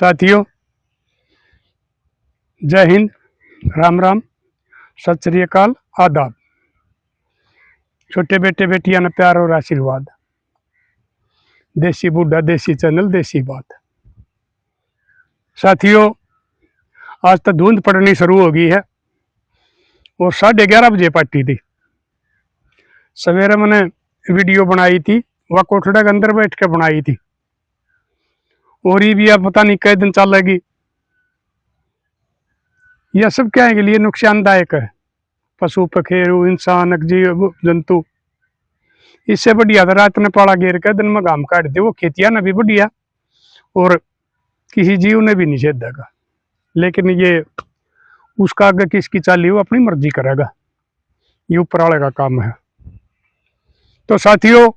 साथियों, जय हिंद, राम राम, सत श्री अकाल, आदाब। छोटे बेटे बेटियां ने प्यार और आशीर्वाद। देसी बूढ़ा देसी चैनल देसी बात। साथियों, आज तो धुंध पड़नी शुरू हो गई है और 11:30 बजे पार्टी थी। सवेरे मैंने वीडियो बनाई थी, वह कोठड़े के अंदर बैठ के बनाई थी और ये भी अब पता नहीं कई दिन चलेगी। यह सब क्या के लिए नुकसानदायक है। पशु पखेरु इंसान जीव जंतु, इससे बढ़िया तो रात ने पाला घेर के दिन में घाम काट दे, वो खेतियां ने भी बढ़िया और किसी जीव ने भी नहीं छेदेगा। लेकिन ये उसका आगे किसकी चाली वो अपनी मर्जी करेगा, ये ऊपर वाले का काम है। तो साथियों,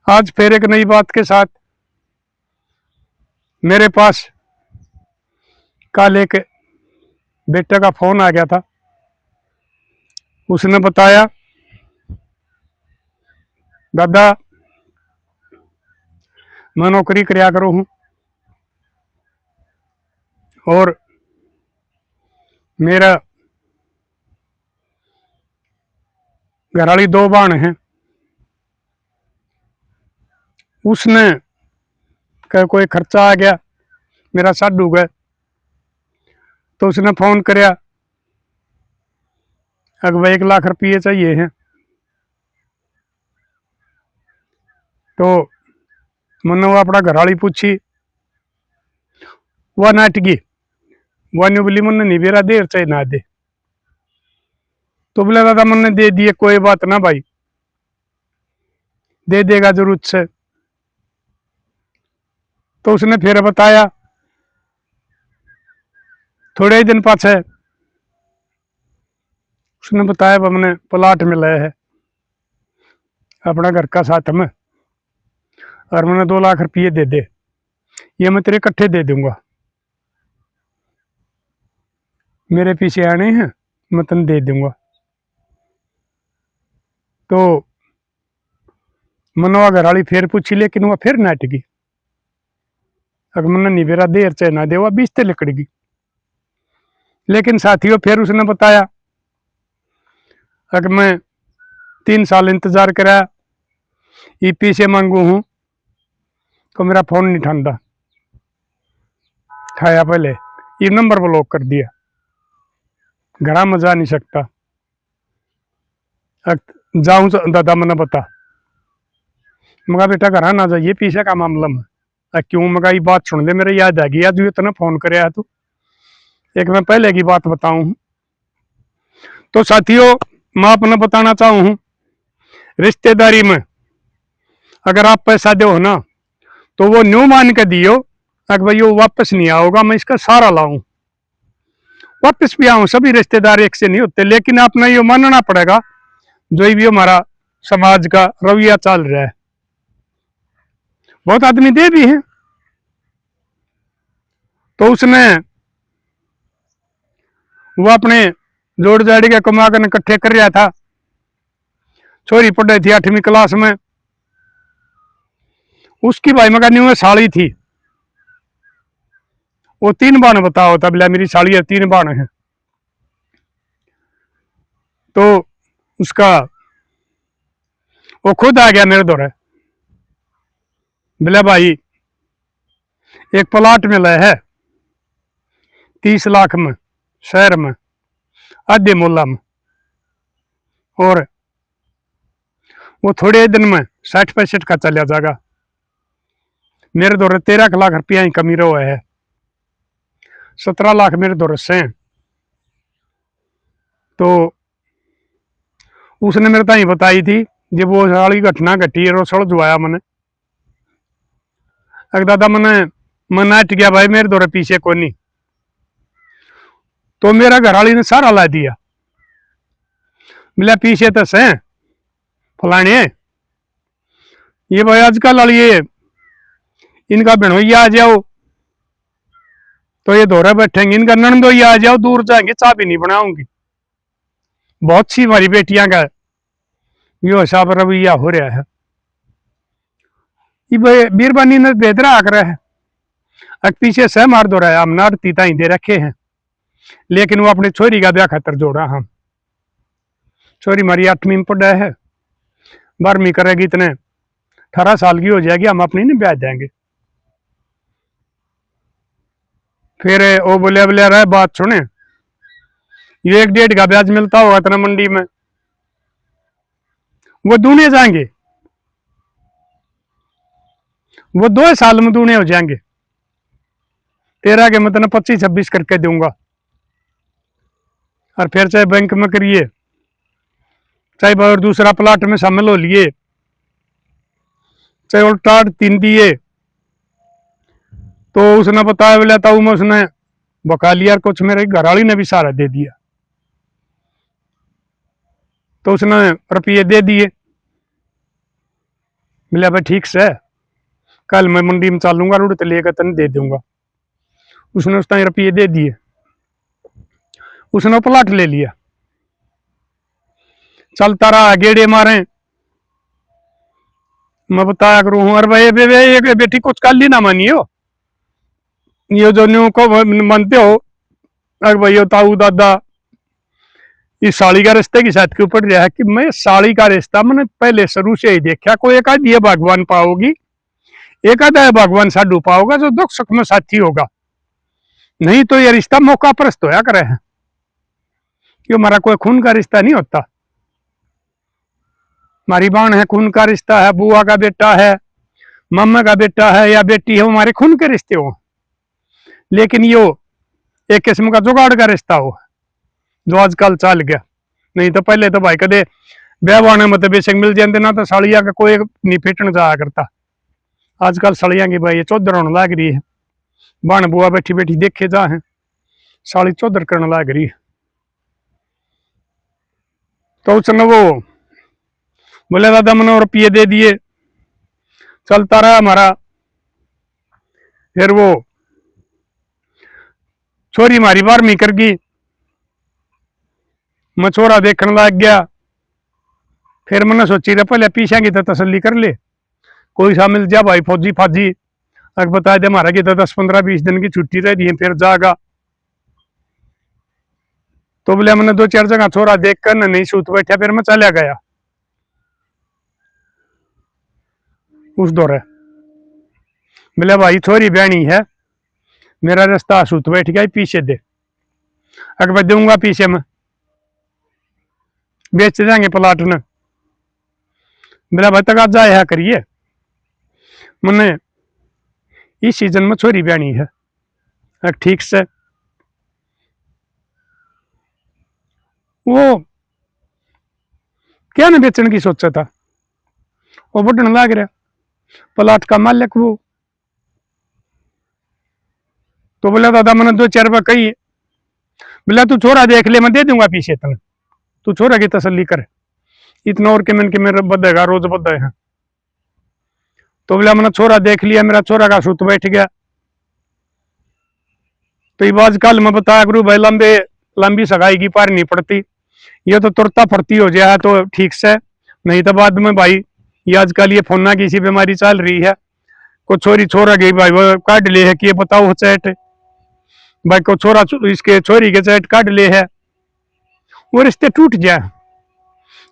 आज फिर एक नई बात के साथ मेरे पास कल एक बेटे का फोन आ गया था। उसने बताया, दादा मैं नौकरी करया करूँ हूँ और मेरा घरवाली 2 बाण हैं। उसने कहा कोई खर्चा आ गया मेरा साडू गए, तो उसने फोन करया, अगवा 1 लाख रुपये चाहिए हैं। तो मैंने वो अपना घरवाली पूछी, वह नाटकी वह नहीं बोली मैंने नहीं बेरा देर चाहिए ना दे। तो बोले दादा मैंने दे दिए, कोई बात ना भाई, दे देगा जरूरत से। तो उसने फिर बताया, थोड़े ही दिन पाछे उसने बताया मैंने प्लाट में लाया है अपना घर का साथ में, और मैंने 2 लाख रुपये दे दे, ये मैं तेरे इकट्ठे दे दूंगा, मेरे पीछे आने हैं, मैं तेन दे दूंगा। तो मैंने वह घरवाली फिर पूछी, लेकिन वह फिर नाटकी, अगर मैंने नहीं बेरा देर चाहे ना दे, वह 20 ते लिकड़गी। लेकिन साथियों, फिर उसने बताया, अगर मैं 3 साल इंतजार करा, ये पीछे मांगू हूं तो मेरा फोन नहीं ठांदा, ठाया पहले ये नंबर ब्लॉक कर दिया, घर में जा नहीं सकता। जाऊं दादा मैंने बता, मगा बेटा घर ना जाइए, पीछे का मामला में क्यों, मगा ये बात सुन ले, मेरे याद आ गई, आज इतना फोन करे तू, एक मैं पहले की बात बताऊं। तो साथियों, मैं अपना बताना चाहूं हूं, रिश्तेदारी में अगर आप पैसा दो ना तो वो न्यू मान के दियो, अगर भाई वो वापस नहीं आओगा, मैं इसका सारा लाऊं, वापस भी आऊं। सभी रिश्तेदार एक से नहीं होते, लेकिन आपने ये मानना पड़ेगा जो भी हमारा समाज का रवैया चल रहा है। बहुत आदमी दे भी हैं, तो उसने वो अपने जोड़ जाड़ी के कमा कर इकट्ठे कर रहा था। छोरी पढ़ रही थी 8वीं क्लास में, उसकी भाई मगा न्यू साड़ी थी, वो 3 बाण बताओ, तब बोला मेरी साड़ी है 3 बाण है। तो उसका वो खुद आ गया मेरे दौरे, बोला भाई एक प्लाट मिला है 30 लाख में, शहर में आधे मोला में, और वो थोड़े दिन में 60-65 का चला जाएगा। मेरे दौरे 13 लाख रुपया ही कमी रहा है, 17 लाख मेरे दौरे से। तो उसने मेरे ताई बताई थी, जब वो सारी घटना घटी है, रोसड़ जुआया मैंने, अगर दादा मैं नाट गया भाई, मेरे दौरे पीछे को नहीं। तो मेरा घरवाली ने सारा ला दिया, मिला पीछे तो से फलाने, ये भाई आजकल वाली ये इनका बिनोइया आ जाओ तो ये दौरे बैठेंगे, इनका ननदोइया आ जाओ दूर जाएंगे, चाय भी नहीं बनाऊंगी। बहुत सी हमारी बेटियां का यो हिसाब रवैया हो रहा है। ये मेहरबानी ने बेदरा आ रहा है, अब पीछे से मार दो रहा है, हम नारती ताई दे रखे हैं, लेकिन वो अपनी छोरी का ब्याह खातर जोड़ा। हम छोरी हमारी 8वीं में पढ़ा है, 12वीं करेगी, इतने 18 साल की हो जाएगी, हम अपनी नहीं ब्याह देंगे। फिर वो बोले बोले रहे बात सुने, ये 1-1.5 का ब्याज मिलता होगा इतना मंडी में, वो दूने जाएंगे, वो 2 साल में दूने हो जाएंगे। 13 के मतलब 25-26 करके दूंगा। और फिर चाहे बैंक में करिए, चाहे और दूसरा प्लाट में शामिल हो लिए, चाहे उल्टा 3 दिए, तो उसने बताया बोला था मैं, उसने बका लिया, कुछ मेरे घरवाली ने भी सहारा दे दिया, तो उसने रुपये दे दिए। बोला भाई ठीक से, कल मैं मंडी में चलूंगा, रूढ़ लेकर तन दे दूंगा। उसने उस टाइम रुपये दे दिए, उसने प्लाट ले लिया, चलता रहा, गेड़े मारे। मैं बताया करूँ, अरे भाई बेटी कुछ कल ही ना मानियो, ये जो न्यू को मानते हो, अरे भाई ताऊ दादा, इस साड़ी का रिश्ते की साथ के ऊपर रहा है कि मैं साड़ी का रिश्ता मैंने पहले शुरू से ही देखा। कोई एक आध ये भगवान पाओगी, एक आधा भगवान साधु पाओगा जो दुख सुख में साथी होगा, नहीं तो ये रिश्ता मौका परस्त होया करे है, क्यों हमारा कोई खून का रिश्ता नहीं होता। हमारी बहन है, खून का रिश्ता है, बुआ का बेटा है, मामा का बेटा है या बेटी है, हमारे खून के रिश्ते हो, लेकिन यो एक किस्म का जुगाड़ का रिश्ता हो जो आजकल चल गया। नहीं तो पहले तो भाई कदे ब्याह बाने मतलब बेशक मिल जाते ना, तो साड़िया का कोई नहीं फिटन जाया करता। आजकल साड़िया की भाई चौधर होने लग रही है, बहन बुआ बैठी बैठी देखे जा है, साड़ी चौधर करने लग रही है। तो उसने वो बोले दादा मैंने रुपये दे दिए, चलता रहा हमारा। फिर वो छोरी हमारी 12वीं कर गई, मैं छोरा देखने लग गया। फिर मैंने सोची रहा पहले पीछे की तो तसल्ली कर ले, कोई सा मिल जा भाई फौजी फाजी, अगर बता दे हमारा की तो 10-15-20 दिन की छुट्टी रह रही है, फिर जागा। तो बोले मैंने 2-4 जगह छोरा देख कर नहीं सूत बैठा, फिर मैं चला गया उस दौरे। बोले भाई छोरी बहनी है, मेरा रास्ता सूत बैठ गया, पीछे दे, अगर दूंगा पीछे में बेच जाएंगे प्लाट ने। बोला भाई तक जाए है करिए, मैंने इस सीजन में छोरी बहनी है, ठीक से। वो क्या ना बेचने की सोचा था, वो बढ़ने लग रहा प्लाट का मालिक वो। तो बोला दादा मैंने 2-4 रुपये कही, बोला तू छोरा देख ले, मैं दे दूंगा पीछे तने, तू छोरा की तसल्ली कर, इतना और के मन के मेरे बदेगा, रोज बदे है। तो बोला मैंने छोरा देख लिया, मेरा छोरा का सूत बैठ गया। तो ये बात कल मैं बताया करूँ भाई, लंबी सगाई की पार नहीं पड़ती, ये तो तुरता फरती हो जाए तो ठीक से, नहीं तो बाद में भाई ये आजकल ये फोना की सी बीमारी चल रही है, को छोरी छोरा गई भाई वो काट ले है कि ये बताओ चैट भाई, को छोरा इसके छोरी के चैट काट ले है, वो रिश्ते टूट जाए।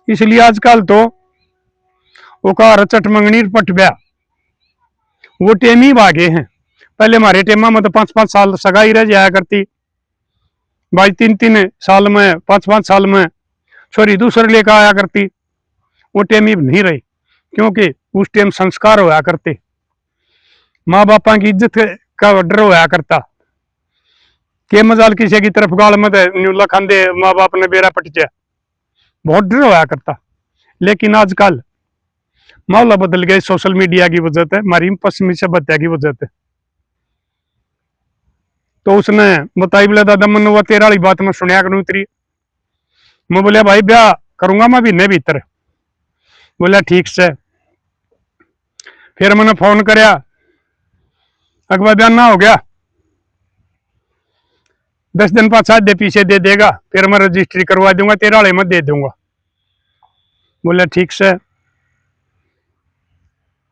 इसलिए आजकल तो वो कहा रचट मंगनी पट ब्या, वो टेम ही भागे हैं। पहले हमारे टेमा में तो 5-5 साल सगाई रह जाया करती भाई, 3-3 साल में 5-5 साल में छोरी दूसरे लेकर आया करती, वो टेम ही नहीं रही, क्योंकि उस टाइम संस्कार होया करते, माँ बापा की इज्जत का डर होया करता, के मजाल किसी की तरफ गाल मत न्यूला खांदे माँ बाप ने बेरा पट जाए, बहुत डर होया करता। लेकिन आजकल मामला बदल गया, सोशल मीडिया की वजह से, हमारी पश्चिमी सभ्यता की वजह से। तो उसने बताई बोला दादा मैंने वो 13 वाली बात मैं सुनिया करूँ तेरी। मैं बोलिया भाई ब्याह करूंगा मैं महीने भीतर। बोला ठीक से। फिर मैंने फोन कराया, अगवा ब्याह ना हो गया 10 दिन पाछा दे पीछे दे देगा, फिर मैं रजिस्ट्री करवा दूंगा, 13 वाले में दे दूंगा। बोला ठीक से।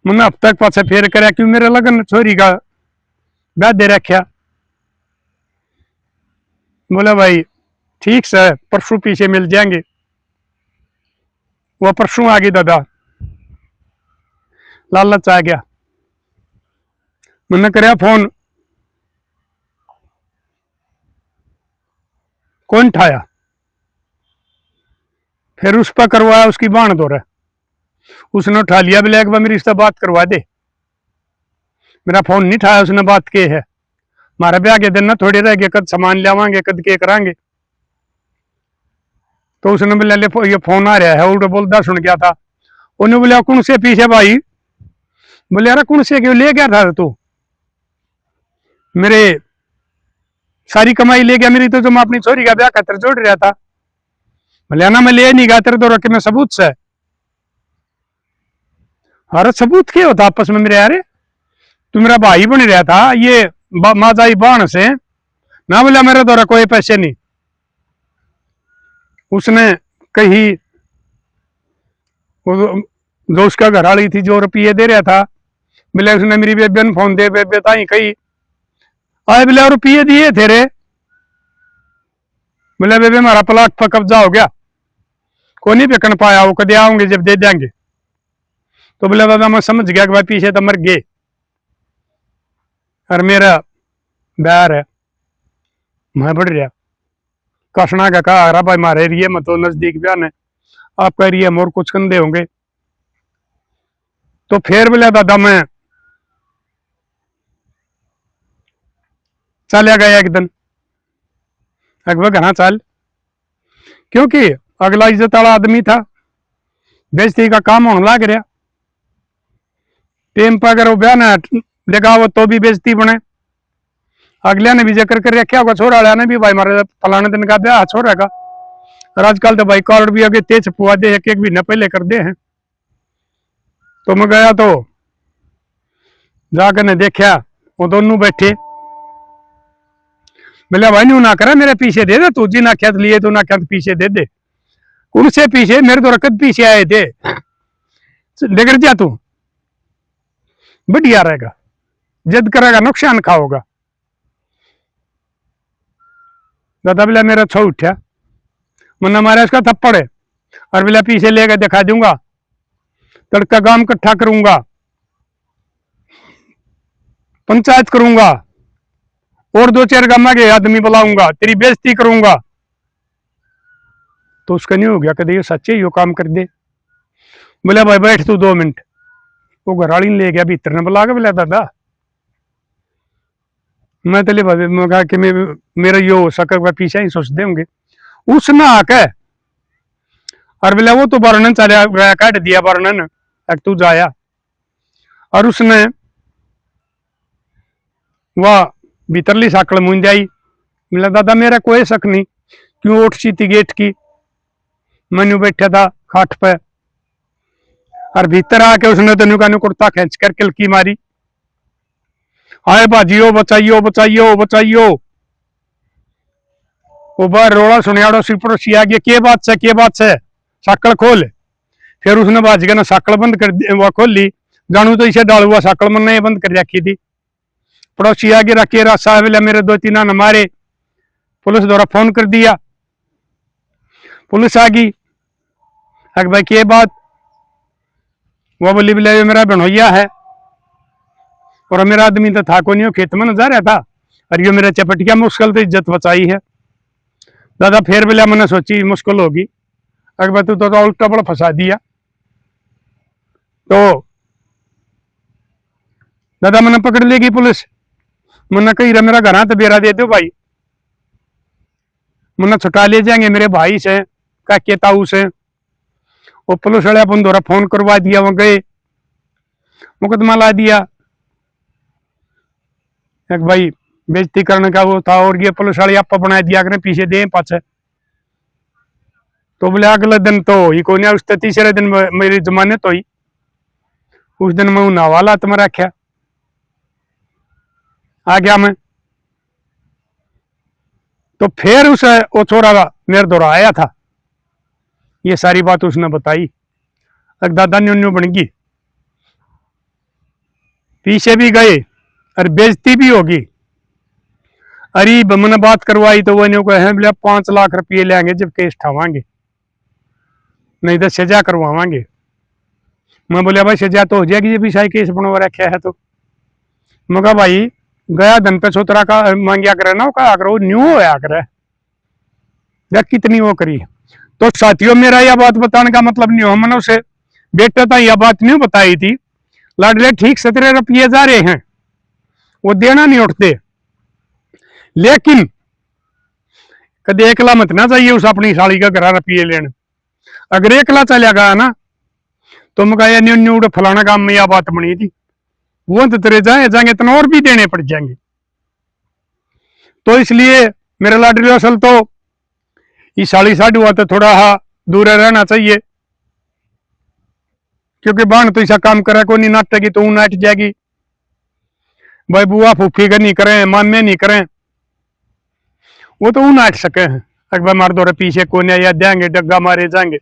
मैंने अब तक पाछा फिर कराया, क्यों मेरे लगन छोरी का ब्याह दे रखा। बोला भाई ठीक से परसों पीछे मिल जाएंगे। वो परसों आ गई दादा, लालच आ गया, मैंने कराया फोन, कौन उठाया। फिर उस पर करवाया, उसकी बाण दो रहा, उसने उठा लिया, बोले एक बार मेरी इससे बात करवा दे। मेरा फोन नहीं उठाया, उसने बात की है। हमारा ब्याह के दिन ना थोड़े रह गए, कद सामान लियावांगे, कद के करांगे। तो उसने बोला ले ये फोन आ रहा है, उल्टा बोलता सुन गया था। उन्हें बोला कौन से पीछे भाई। बोले अरे कौन से क्यों ले गया था तू, मेरे सारी कमाई ले गया मेरी, तो जो मैं अपनी छोरी का ब्याह खातर जोड़ रहा था। बोले ना मैं ले नहीं गया, तेरे तो रखे में सबूत से। अरे सबूत क्या होता आपस में मेरे, यार तू मेरा भाई बन रहा था, ये माजाई बाण से ना। बोला मेरे द्वारा कोई पैसे नहीं। उसने कही जो उसका घर वाली थी जो रुपये दे रहा था, बोले उसने मेरी बेबे ने फोन दे, बेबे ताई कही आए, बोले रुपये दिए तेरे। बोले बेबे हमारा प्लाट पर कब्जा हो गया, को नहीं बिकन पाया, वो कदे आओगे जब दे देंगे। तो बोले दादा मैं समझ गया कि भाई पीछे तो मर गए, और मेरा बैर है, मैं बढ़ रहा कसना का कहा रहा भाई मारे एरिए में तो नजदीक बयान है, आपका एरिया में और कुछ कंधे होंगे। तो फिर बोले दादा मैं चलिया गया एक दिन, अकबर घना चाल, क्योंकि अगला इज्जत वाला आदमी था, बेइज्जती का काम होने लग रहा। टेम पर अगर वो बयान लगा वो तो भी बेइज्जती बने। अगले ने भी जिक्र कर रखा होगा, छोरा वाला ने भी भाई मारे फलाने दिन का ब्याह छोरा का। और आजकल तो भाई कार्ड भी आगे तेज छपवा दे, एक एक महीना पहले कर दे हैं। तो मैं गया तो जाकर ने देखा वो दोनों बैठे। बोले भाई नू ना करे मेरे पीछे दे दे, तू जी ना क्या लिए तो ना क्या पीछे दे दे। उनसे पीछे मेरे तो रकत पीछे आए थे, लेकर जा तू बढ़िया रहेगा, जिद करेगा नुकसान खाओगा। दादा बोला मेरा छो उठा, मुन्ना मारा उसका थप्पड़ है, और बोला पीछे लेकर दिखा दूंगा, तड़का गांव इकट्ठा करूंगा, पंचायत करूंगा, और दो चार गामा के आदमी बुलाऊंगा, तेरी बेइज्जती करूंगा। तो उसका नहीं हो गया कदे ये सच्चे यो काम कर दे। बोला भाई बैठ तू 2 मिनट। वो घरवाली ने ले गया भीतर ने बुला के, बोला दादा मैं तो ले भाई, मैं कहा कि मेरा यो हो सका पीछे ही सोच देंगे। उसने आके और बोला वो तो वर्णन चला काट दिया वर्णन, तू जाया। और उसने वह भीतरली साकड़ मुंज आई। बोला दादा मेरा कोई शक नहीं, क्यों उठ सी थी गेट की, मैनू बैठा था खाट पे, और भीतर आके उसने तो नुका कुर्ता खींच कर किलकी मारी, हाय भाजियो बचाइयो बचाइयो बचाइयो। वो बार रोड़ा सुनिया सी पड़ोसी आ गया, के बात से के बात से, साकड़ खोल। फिर उसने बाज ना साकड़ बंद कर वो खोली, जानू तो इसे डाल हुआ साकड़ मन ने बंद कर रखी थी। पड़ोसी आगे रखे रास्ता मेरे 2-3 आने मारे, पुलिस द्वारा फोन कर दिया। पुलिस आ गई, अक भाई के बात, वो बोली बोले मेरा बनोइया है, और मेरा आदमी तो था को नहीं, खेत में न जा रहा था, और ये मेरा चपटिया मुश्किल तो इज्जत बचाई है। दादा फिर बोला मैंने सोची मुश्किल होगी, अक भाई तू तो उल्टा बड़ा फंसा दिया। तो दादा मैंने पकड़ लेगी पुलिस, मुन्ना कही रहा मेरा घर तो बेरा दे दो भाई, मुन्ना छुटा ले जाएंगे मेरे भाई से काके ताऊ से। वो पुलिस वाले अपन द्वारा फोन करवा दिया, वहां गए मुकदमा ला दिया। एक भाई बेइज्जती करने का वो था, और ये पुलिस वाले आप बना दिया करें पीछे दे पाछे। तो बोले अगले दिन तो ही को नहीं, उस तीसरे दिन मेरी जमानत हुई। उस दिन मैं उन्हें हवालात में रखा, आ गया मैं। तो फिर उसे वो छोरा मेरे दौरा आया था, ये सारी बात उसने बताई। दादा न्यू न्यू बन गई, पीछे भी गए, और बेइज्जती भी होगी। अरे मैंने बात करवाई तो वो कहे बोले 5 लाख रुपये लेंगे जब केस ठावांगे, नहीं तो सजा करवावांगे। मैं बोलिया भाई सजा तो हो जाएगी जब ईसाई केस बनवा रखा है तो। मैं कहा भाई गया धन पे छोतरा का मांगिया करे ना, कहा करो न्यू होया करे या कितनी वो करी। तो साथियों मेरा यह बात बताने का मतलब नहीं हो, मैंने उसे बेटा था यह बात नहीं बताई थी। लाडले ठीक 17 रुपये जा रहे हैं, वो देना नहीं उठते, लेकिन कदे एकला मत ना चाहिए उस अपनी साड़ी का घर रुपये लेने। अगर एकला चला गया ना तो मैं न्यू न्यू फलाना काम में यह बात बनी थी, वो तो तेरे जाएंगे इतना और भी देने पड़ जाएंगे। तो इसलिए मेरे लाडली असल तो ये साड़ी साढ़ हुआ तो थोड़ा हा दूर रहना चाहिए, क्योंकि बाण तो ऐसा काम करे को नहीं नाटेगी तो नाट जाएगी। भाई बुआ फूफी का नहीं करें, मामे नहीं करें, वो तो नाट सके हैं। अकबर मार दो पीछे कोने या देंगे डग्गा मारे जाएंगे।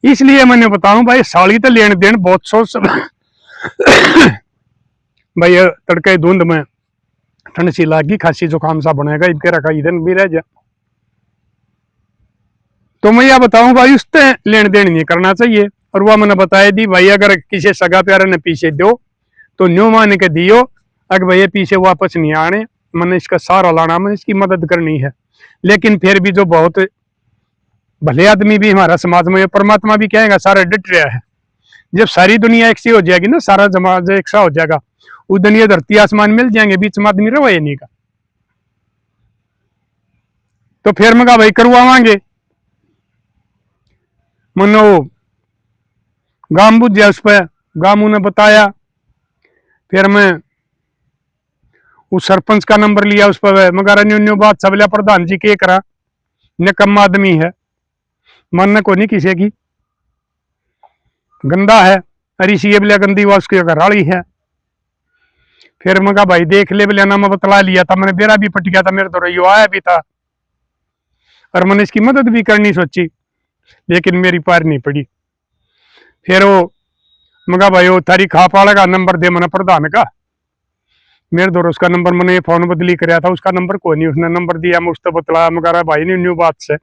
इसलिए मैंने बताऊं भाई साड़ी तो लेन देन बहुत सोच भाई तड़के धुंध में ठंड सी लागी, खांसी जुकाम सा बनेगा, इनके रखा दिन भी रह जा। तो मैं यह बताऊं भाई उससे लेन देन नहीं करना चाहिए। और वह मैंने बताया दी भाई अगर किसी सगा प्यारे ने पीछे दो तो न्यू मान के दियो, अगर भैया पीछे वापस नहीं आने, मैंने इसका सहारा लाना, मैंने इसकी मदद करनी है। लेकिन फिर भी जो बहुत भले आदमी भी हमारा समाज में, परमात्मा भी कहेगा सारा डट रहा है। जब सारी दुनिया एक सी हो जाएगी ना, सारा समाज एक सा हो जाएगा, उस दुनिया धरती आसमान मिल जाएंगे, बीच में आदमी रहो नहीं का। तो फिर मैं कहा भाई करवावांगे। मनो गाम बुझ गया उस पर, गामू ने बताया। फिर मैं उस सरपंच का नंबर लिया उस पर, मगर न्यू न्यू बात सब लिया प्रधान जी के करा, निकम्मा आदमी है, मानने को नहीं किसी की, गंदा है। अरे सी बोलिया गंदी हुआ उसकी घरवाली है। फिर मैं कहा भाई देख ले, बोलिया नाम बतला लिया था मैंने, बेरा भी पट गया था मेरे तो, रही आया भी था और मैंने इसकी मदद भी करनी सोची, लेकिन मेरी पार नहीं पड़ी। फिर वो मगा भाई वो थारी खाप वाले का नंबर दे मैंने प्रधान का, मेरे दौर उसका नंबर मैंने फोन बदली कराया था, उसका नंबर कोई नहीं, उसने नंबर दिया, मैं उससे बतलाया, मगर भाई नहीं न्यू बात से।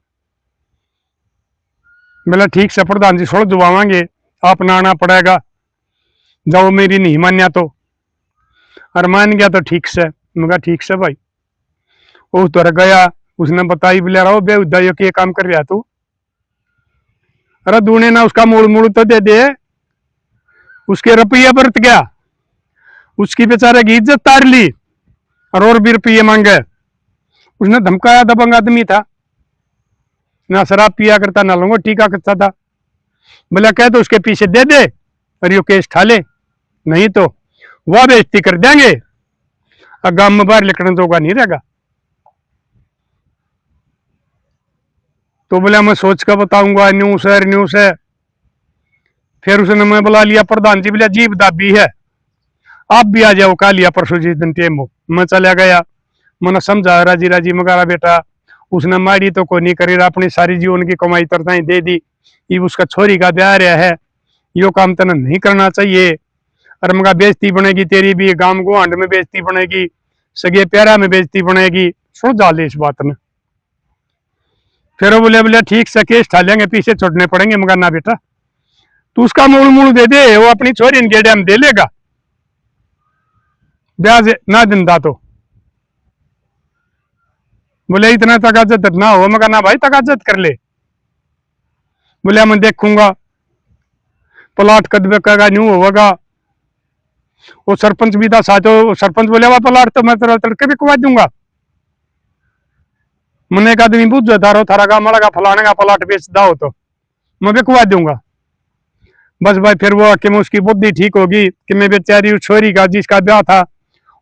बोला ठीक से प्रधान जी छोड़ जुवावांगे, आप ना आना पड़ेगा, जाओ मेरी नहीं मान्या तो। और मान गया तो ठीक से, मगर ठीक से भाई वो तो गया, उसने बताई बोले रहो बेउदा ये क्या काम कर रहा तू। अरे दूने ना उसका मूड़ मूड़ तो दे दे, उसके रुपये बरत गया, उसकी बेचारे की इज्जत तार ली और भी रुपये मांगे। उसने धमकाया, दबंग आदमी था, ना शराब पिया करता ना लंगो टीका करता था। बोला कह तो उसके पीछे दे दे और यो केस ठा ले, नहीं तो वह बेइज्जती कर देंगे और गांव में बाहर निकलने तो नहीं रहेगा। तो बोला मैं सोच कर बताऊंगा, न्यूज है। फिर उसने मैं बुला लिया प्रधान जी, बोला जीप दाबी है, आप भी आ जाओ, कहा लिया परसों जिस दिन टेम हो। मैं चला गया, मैंने समझा राजी राजी, मगारा बेटा उसने माड़ी तो कोई नहीं करी, अपनी सारी जीवन की कमाई तरताई दे दी, ये उसका छोरी का ब्याह रहा है, यो काम तने नहीं करना चाहिए। और मगा बेइज्जती बनेगी तेरी भी, गांव गुआंड में बेइज्जती बनेगी, सगे प्यारा में बेइज्जती बनेगी, सुन जा ले इस बात में। फिर वो बोले ठीक से केस ठा लेंगे, पीछे छोड़ने पड़ेंगे। मगर ना बेटा तू उसका मूल मूल दे दे, वो अपनी छोरी गेड़े में दे लेगा, ब्याज ना दिंदा तो। बोले इतना तकाजत ना हो, मगर ना भाई तकाजत कर ले। बोले मैं देखूंगा प्लाट कद का न्यू होगा। वो सरपंच भी था साचो, सरपंच बोले वह प्लाट तो मैं तेरा तड़के बिकवा दूंगा। मैंने एक आदमी पूछ थारो थारा का मड़ा का फलाने का प्लाट बेच दाओ तो मैं बिकवा दूंगा। बस भाई फिर वो कि मैं उसकी बुद्धि ठीक होगी कि मैं बेचारी उस छोरी का जिसका ब्याह था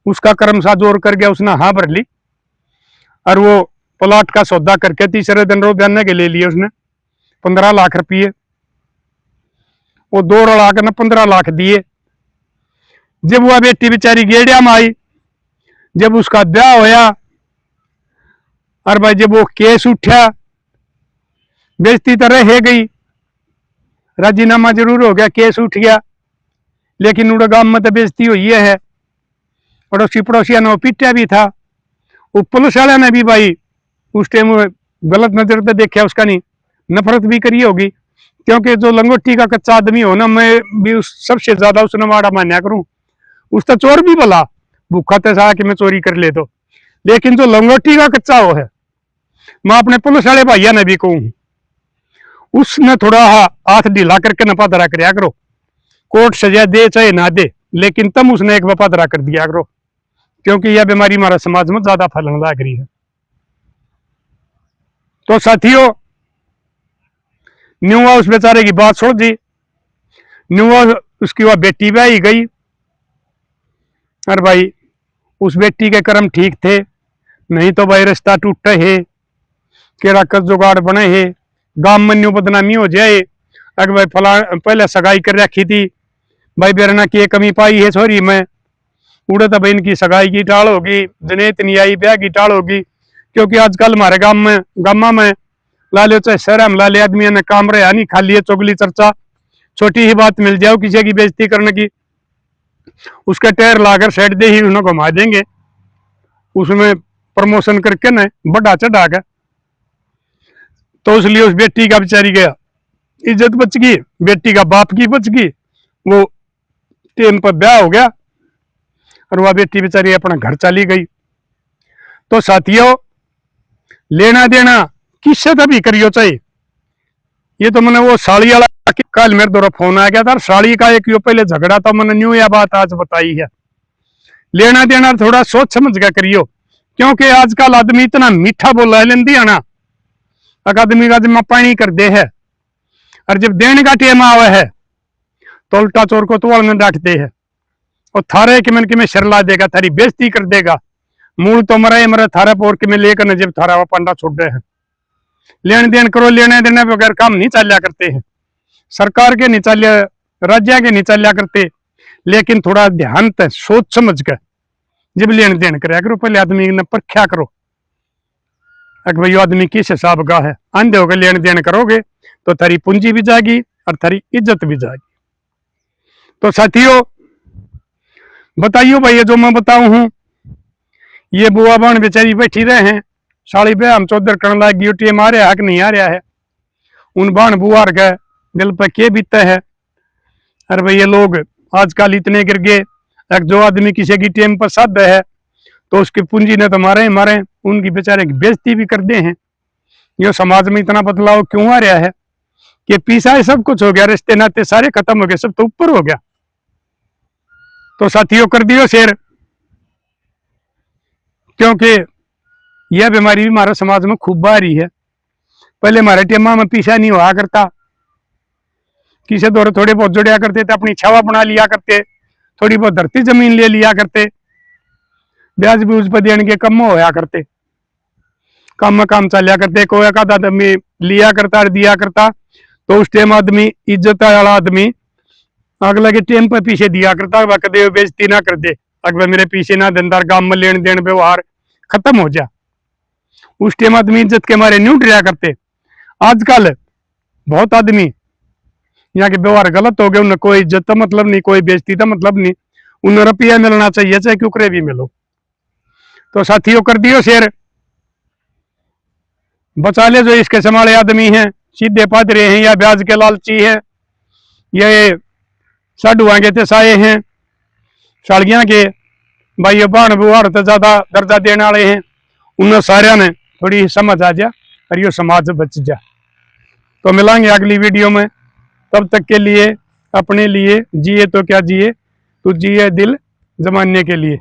उसका कर्म सा जोर कर गया, उसने हाँ भर ली और वो प्लाट का सौदा करके तीसरे दिन रो बयाने के ले लिए उसने 15 लाख रुपये। वो 2 लाख ने 15 लाख दिए। जब वह बेटी बेचारी गेड़िया में आई, जब उसका ब्याह होया और भाई जब वो केस उठा, बेइज्जती तो रह गई, राजीनामा जरूर हो गया, केस उठ गया, लेकिन उड़े गांव में तो बेइज्जती हुई है। पड़ोसी पड़ोसिया ने पीटा भी था। वो पुलिस वाले ने भी भाई उस टाइम गलत नजर से देखा, उसका नहीं नफरत भी करी होगी, क्योंकि जो लंगोटी का कच्चा आदमी हो ना, मैं भी उस सबसे ज्यादा उसने माड़ा मान्या करूं। उसका चोर भी भला भूखा तैसा कि मैं चोरी कर ले तो, लेकिन जो लंगोटी का कच्चा हो है, मैं अपने पुलिस वाले भैया ने भी कहूं, उसने थोड़ा हाथ ढीला करके नपा धरा कराया करो। कोर्ट सजा दे चाहे ना दे, लेकिन तब उसने एक वफा धरा कर दिया करो, क्योंकि यह बीमारी हमारे समाज में ज्यादा फैलने लग रही है। तो साथियों, न्यूआ उस बेचारे की बात छोड़ दी, न्यूआ उसकी वह बेटी भी आई गई। और भाई उस बेटी के कर्म ठीक थे, नहीं तो भाई रिश्ता टूटे है, केरा कस जुगाड़ बने है, गांव में न्यू बदनामी हो जाए। अगर भाई फला पहले सगाई कर रखी थी, भाई बेरना की कमी पाई है छोरी में, उड़े तो भाई इनकी सगाई की टाल होगी, जनेत नहीं आई ब्याह की टाल होगी। क्योंकि आजकल हमारे गामा में लाले चाहे शहर में लाले आदमी ने काम रहा नहीं, खाली है चुगली चर्चा, छोटी ही बात मिल जाओ किसी की बेइज्जती करने की, उसका टायर लाकर साइड दे ही उन्हें घुमा देंगे, उसमें प्रमोशन करके न बढ़ा चढ़ा के। तो इसलिए उस बेटी का बेचारी गया इज्जत बच गई, बेटी का बाप की बच गई, वो टाइम पर ब्याह हो गया और वह बेटी बेचारी अपना घर चली गई। तो साथियों, लेना देना किससे तभी करियो चाहिए। ये तो मैंने वो साड़ी वाला कल मेरे द्वारा फोन आ गया था, साड़ी का एक यो पहले झगड़ा था, मैंने न्यू यह बात आज बताई है। लेना देना थोड़ा सोच समझ के करियो, क्योंकि आजकल आदमी इतना मीठा बोला है लेंदी है ना, आदमी का जमा पानी कर दे है, और जब देने का टाइम आवे है तो उल्टा चोर को तोड़ में डांटते हैं, और थारे कि मैं शरला देगा, थारी बेइज्जती कर देगा। मूल तो मरा थारा पोर के में लेकर जब थारा वो पंडा छोड़ रहे हैं। लेन देन करो, लेने देने बगैर काम नहीं चलिया करते हैं, सरकार के नहीं चलिया, राज्य के नहीं चलिया करते। लेकिन थोड़ा ध्यान से सोच समझ कर जब लेन देन करे करो, पहले आदमी ने परख्या करो अगर भाई आदमी किस हिसाब का है। अंधे होकर लेन देन करोगे तो थारी पूंजी भी जाएगी और थारी इज्जत भी जाएगी। तो साथियों बताइयो भाई, ये जो मैं बताऊं हूं, ये बुआ बहन बेचारी बैठी रहे हैं, साड़ी पे हम चौधर करने लग गई, टीएम आ रहा है कि नहीं आ रहा है, उन बहन बुआ के दिल पे के बीतते है। अरे भाई ये लोग आजकल इतने गिर गए, एक जो आदमी किसी की टीएम पर साध है तो उसकी पूंजी ने तो मारे उनकी बेचारे की बेइज्जती भी कर दे हैं। ये समाज में इतना बदलाव क्यों आ रहा है कि पीछा सब कुछ हो गया, रिश्ते नाते सारे खत्म हो गए, सब तो ऊपर हो गया। तो साथियों कर दियो शेयर, क्योंकि यह बीमारी भी हमारे समाज में खूब आ रही है। पहले हमारे टेमा में पीछा नहीं हुआ करता, किसी दौरे थोड़े बहुत जुड़िया करते थे, अपनी छावा बना लिया करते, थोड़ी बहुत धरती जमीन ले लिया करते, ब्याज भी उस पर देने के कम होया करते, काम में काम चलिया करते, कोई एक आदमी लिया करता दिया करता, तो उस टाइम आदमी इज्जत वाला आदमी अगले के टाइम पर पीछे दिया करता, वह कदे बेइज्जती ना कर दे, अगर मेरे पीछे ना धंधा काम में लेन देन व्यवहार खत्म हो जा। उस टाइम आदमी इज्जत के मारे न्यू डरिया करते। आजकल बहुत आदमी यहाँ के व्यवहार गलत हो गए, उन्हें कोई इज्जत का मतलब नहीं, कोई बेइज्जती का मतलब नहीं, उन्हें रुपया मिलना चाहिए चाहे क्यों भी मिलो। तो साथियों कर दियो शेयर, बचा ले जो इसके संभाले आदमी हैं, सीधे पादरे हैं या ब्याज के लालची है, ये साडू आगे ते साए हैं, साड़ियां के भाई बाण बुहार तो ज्यादा दर्जा देने वाले हैं, उन्हें सारे ने थोड़ी समझ आ जा और ये समाज बच जा। तो मिलेंगे अगली वीडियो में, तब तक के लिए अपने लिए जिए तो क्या जिए, तू जिए दिल जमाने के लिए।